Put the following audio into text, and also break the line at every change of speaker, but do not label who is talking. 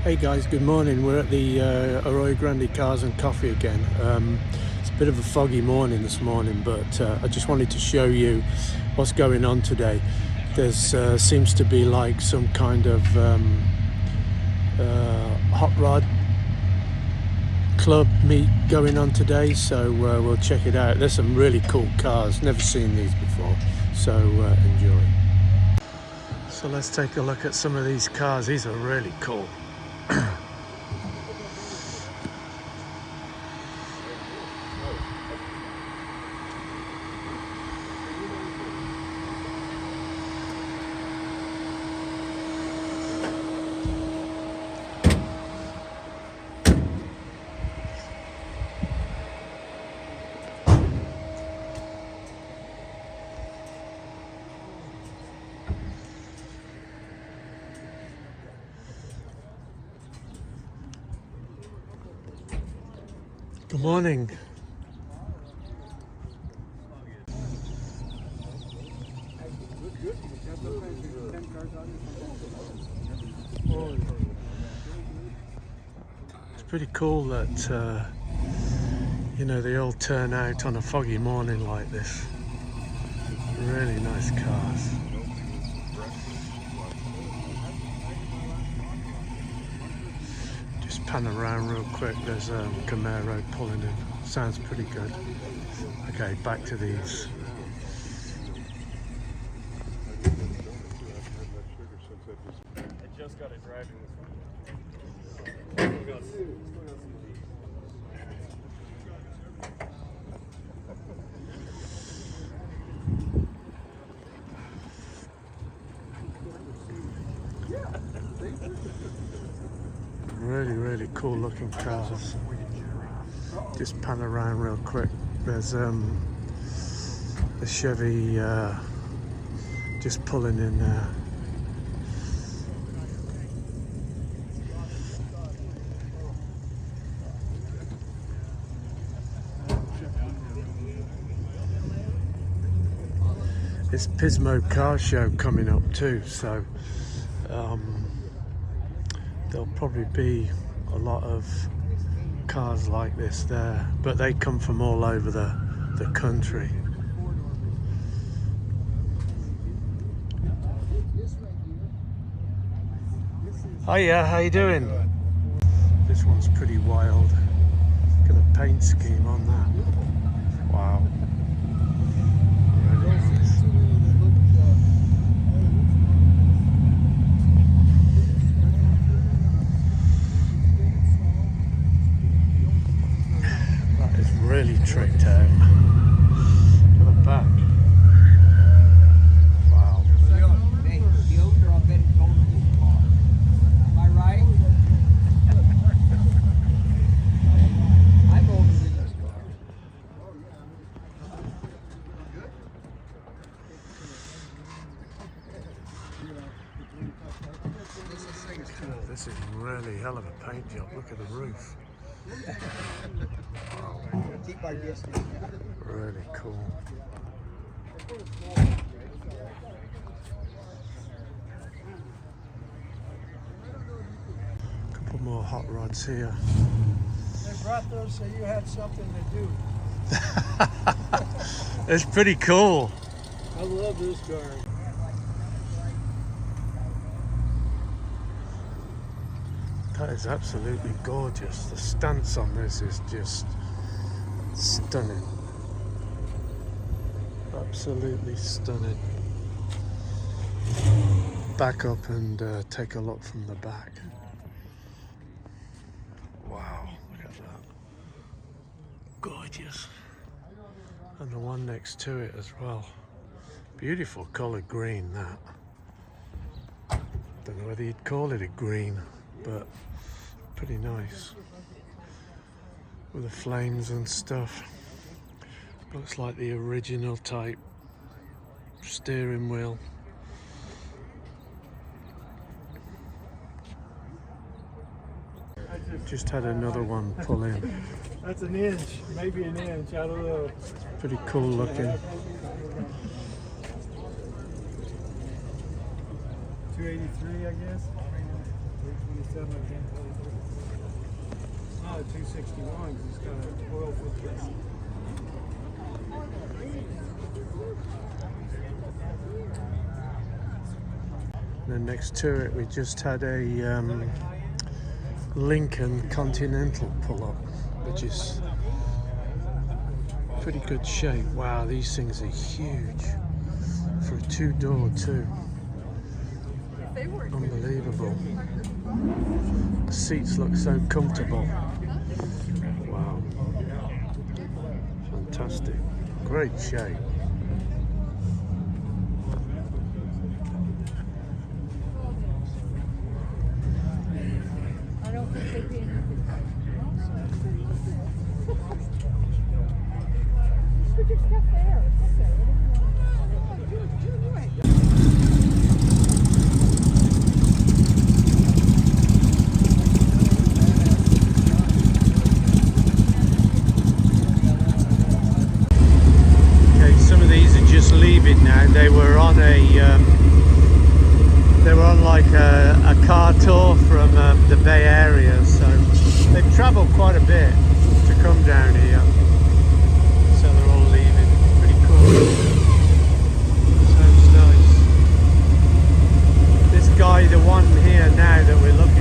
Hey guys, good morning. We're at the Arroyo Grande Cars and Coffee again. It's a bit of a foggy morning this morning, but I just wanted to show you what's going on today. There's seems to be like some kind of hot rod club meet going on today, so we'll check it out. There's some really cool cars, never seen these before, so enjoy. So let's take a look at some of these cars. These are really cool. Good morning. It's pretty cool that you know, they all turn out on a foggy morning like this. Really nice cars. Just pan around real quick. There's a Camaro pulling in. Sounds pretty good. Okay, back to these.
I just got it driving this one.
Really cool looking cars. Just pan around real quick. There's a Chevy just pulling in there. It's Pismo Car Show coming up too, so there'll probably be a lot of cars like this there, but they come from all over the country. Hiya, how you doing? This one's pretty wild. Look at the paint scheme on that. Wow. Really nice. That is really tricked out. Look at the back. Wow. This is really hell of a paint job. Look at the roof. Wow. Really cool. Couple more hot rods here.
They brought those so you had something to do.
It's pretty cool.
I love this car.
That is absolutely gorgeous. The stance on this is just stunning. Absolutely stunning. Back up and take a look from the back. Wow, look at that. Gorgeous. And the one next to it as well. Beautiful coloured green, that. Don't know whether you'd call it a green, but pretty nice. With the flames and stuff. Looks like the original type steering wheel. Just had another one pull in.
That's an inch, maybe an inch, I don't know.
Pretty cool looking.
283, I guess. Not a 261 because it's got an oil filtration.
And then next to it, we just had a Lincoln Continental pull up, which is pretty good shape. Wow, these things are huge for a two-door too. Unbelievable. The seats look so comfortable. Wow. Fantastic. Great shape.
I don't think they pay anything. Put your stuff there.
Okay, some of these are just leaving now. They were on like a car tour from the Bay Area, so they've travelled quite a bit to come down here. So they're all leaving. Pretty cool. Sounds nice. This guy, the one here now that we're looking